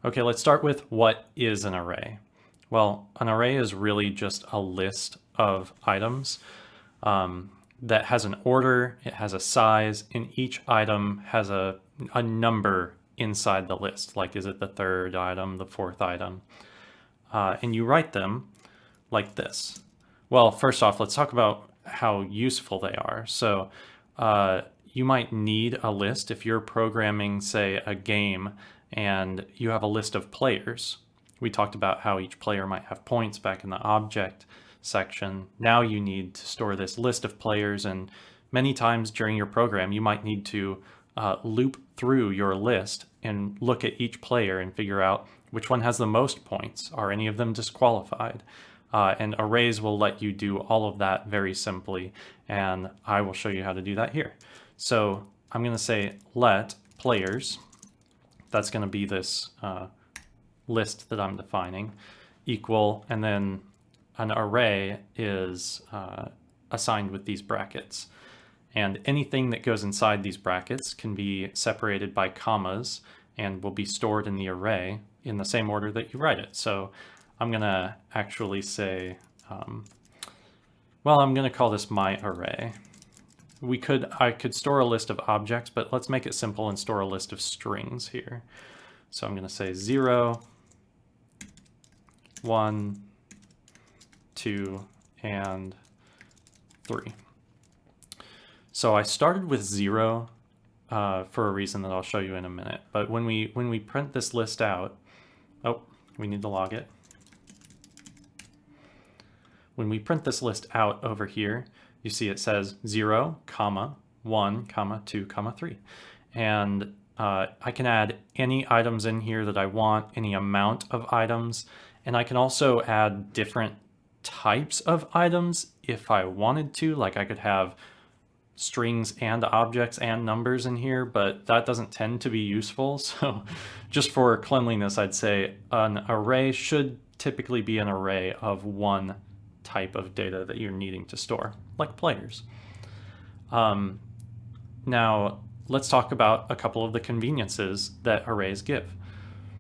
Okay, let's start with what is an array. Well, an array is really just a list of items that has an order, it has a size, and each item has a number inside the list. Like, is it the third item, the fourth item? And you write them like this. Well, first off, let's talk about how useful they are. So you might need a list if you're programming, say, a game and you have a list of players. We talked about how each player might have points back in the object section. Now you need to store this list of players, and many times during your program you might need to loop through your list and look at each player and figure out which one has the most points. Are any of them disqualified? And arrays will let you do all of that very simply, and I will show you how to do that here. So I'm going to say let players, that's going to be this list that I'm defining, equal, and then an array is assigned with these brackets. And anything that goes inside these brackets can be separated by commas and will be stored in the array in the same order that you write it. So I'm going to actually say, well, I'm going to call this my array. I could store a list of objects, but let's make it simple and store a list of strings here. So I'm going to say 0, 1, 2, and 3. So I started with 0 for a reason that I'll show you in a minute. But when we print this list out, oh, we need to log it. When we print this list out over here, you see it says 0, comma, 1, comma, 2, comma, 3. And I can add any items in here that I want, any amount of items, and I can also add different types of items if I wanted to. Like, I could have strings and objects and numbers in here, but that doesn't tend to be useful. So just for cleanliness, I'd say an array should typically be an array of one type of data that you're needing to store, like players. Now, let's talk about a couple of the conveniences that arrays give.